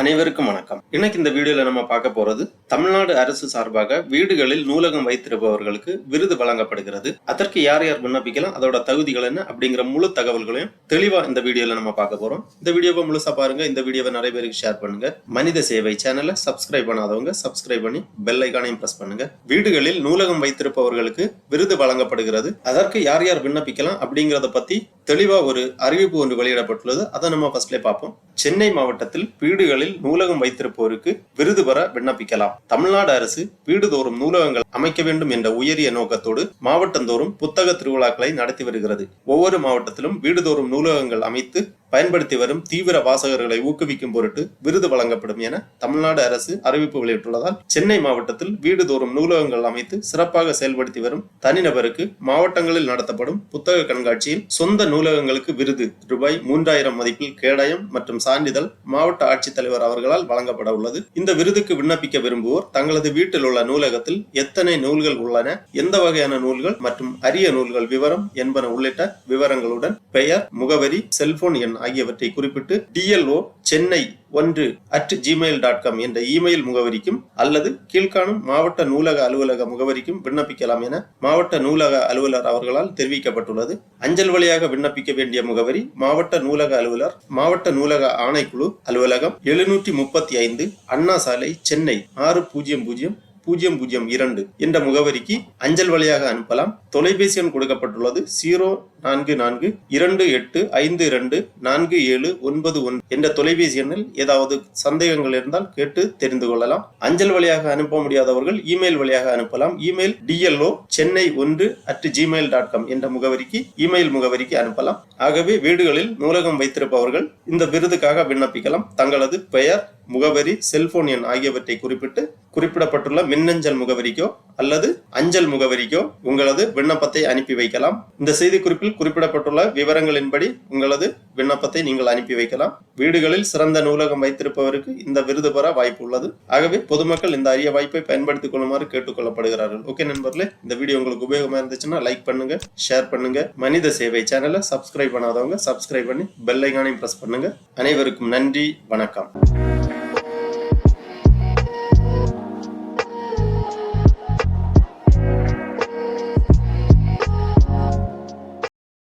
அனைவருக்கும் வணக்கம். இன்னைக்கு இந்த வீடியோல நம்ம பார்க்க போறது தமிழ்நாடு அரசு சார்பாக வீடுகளில் நூலகம் வைத்திருப்பவர்களுக்கு விருது வழங்கப்படுகிறது. அதற்கு யார் யார் விண்ணப்பிக்கலாம், அதோட தகுதிகள் என்ன அப்படிங்கிற முழு தகவல்களையும் தெளிவா இந்த வீடியோல நம்ம பார்க்க போறோம். இந்த வீடியோவை முழுசா பாருங்க. இந்த வீடியோவை நிறைய பேருக்கு ஷேர் பண்ணுங்க. மனித சேவை சேனலை சப்ஸ்கிரைப் பண்ணாதவங்க சப்ஸ்கிரைப் பண்ணி பெல் ஐகானையும் பிரஸ் பண்ணுங்க. வீடுகளில் நூலகம் வைத்திருப்பவர்களுக்கு விருது வழங்கப்படுகிறது. அதற்கு யார் யார் விண்ணப்பிக்கலாம் அப்படிங்கறத பத்தி தெளிவா ஒரு அறிவிப்பு ஒன்று வெளியிடப்பட்டுள்ளது. அதை நம்ம ஃபர்ஸ்ட்ல பார்ப்போம். சென்னை மாவட்டத்தில் வீடுகளில் நூலகம் வைத்திருப்போருக்கு விருது பெற விண்ணப்பிக்கலாம். தமிழ்நாடு அரசு வீடுதோறும் நூலகங்கள் அமைக்க வேண்டும் என்ற உயரிய நோக்கத்தோடு மாவட்டந்தோறும் புத்தக திருவிழாக்களை நடத்தி வருகிறது. ஒவ்வொரு மாவட்டத்திலும் வீடுதோறும் நூலகங்கள் அமைத்து பயன்படுத்தி வரும் தீவிர வாசகர்களை ஊக்குவிக்கும் பொருட்டு விருது வழங்கப்படும் என தமிழ்நாடு அரசு அறிவிப்பு வெளியிட்டுள்ளதால் சென்னை மாவட்டத்தில் வீடுதோறும் நூலகங்கள் அமைத்து சிறப்பாக செயல்படுத்தி வரும் தனிநபருக்கு மாவட்டங்களில் நடத்தப்படும் புத்தக கண்காட்சியில் சொந்த நூலகங்களுக்கு விருது ரூபாய் 3000 மதிப்பில் கேடயம் மற்றும் சான்றிதழ் மாவட்ட ஆட்சித்தலைவர் அவர்களால் வழங்கப்பட உள்ளது. இந்த விருதுக்கு விண்ணப்பிக்க விரும்புவோர் தங்களது வீட்டில் உள்ள நூலகத்தில் எத்தனை நூல்கள் உள்ளன, எந்த வகையான நூல்கள் மற்றும் அரிய நூல்கள் விவரம் என்பன உள்ளிட்ட விவரங்களுடன் பெயர், முகவரி, செல்போன் எண் ஆகியவற்றை குறிப்பிட்டு DLO சென்னை 1@gmail.com என்ற இமெயில் முகவரிக்கும் அல்லது கீழ்காணும் மாவட்ட நூலக அலுவலக முகவரிக்கும் விண்ணப்பிக்கலாம் என மாவட்ட நூலக அலுவலர் அவர்களால் தெரிவிக்கப்பட்டுள்ளது. அஞ்சல் வழியாக விண்ணப்பிக்க வேண்டிய முகவரி மாவட்ட நூலக அலுவலர், மாவட்ட நூலக ஆணைக்குழு அலுவலகம், 735 அண்ணா சாலை, சென்னை 600002 என்ற முகவரிக்கு அஞ்சல் வழியாக அனுப்பலாம். தொலைபேசி எண் கொடுக்கப்பட்டுள்ளது 0442582471 என்ற தொலைபேசி எண்ணில் ஏதாவது சந்தேகங்கள் இருந்தால் கேட்டு தெரிந்து கொள்ளலாம். அஞ்சல் வழியாக அனுப்ப முடியாதவர்கள் இமெயில் வழியாக அனுப்பலாம். இமெயில் DLO சென்னை 1@gmail.com என்ற முகவரிக்கு இமெயில் முகவரிக்கு அனுப்பலாம். ஆகவே வீடுகளில் நூலகம் வைத்திருப்பவர்கள் இந்த விருதுக்காக விண்ணப்பிக்கலாம். தங்களது பெயர், முகவரி, செல்போன் எண் ஆகியவற்றை குறிப்பிட்டு குறிப்பிடப்பட்டுள்ள மின்னஞ்சல் முகவரிக்கோ அல்லது அஞ்சல் முகவரிக்கோ உங்களது விண்ணப்பத்தை அனுப்பி வைக்கலாம். இந்த செய்தி குறிப்பில் குறிப்பிடப்பட்டுள்ள விவரங்களின்படி உங்களது விண்ணப்பத்தை நீங்கள் அனுப்பி வைக்கலாம். வீடுகளில் சிறந்த நூலகம் வைத்திருப்பவருக்கு இந்த விருது பெற வாய்ப்பு உள்ளது. ஆகவே பொதுமக்கள் இந்த அரிய வாய்ப்பை பயன்படுத்திக் கொள்ளுமாறு கேட்டுக்கொள்ளப்படுகிறார்கள். ஓகே நண்பர்களே, இந்த வீடியோ உங்களுக்கு உபயோகமா இருந்துச்சுன்னா லைக் பண்ணுங்க, ஷேர் பண்ணுங்க. மனித சேவை சேனலை சப்ஸ்கிரைப் பண்ணாதவங்க சப்ஸ்கிரைப் பண்ணி பெல் ஐகானையும் பிரஸ் பண்ணுங்க. அனைவருக்கும் நன்றி, வணக்கம்.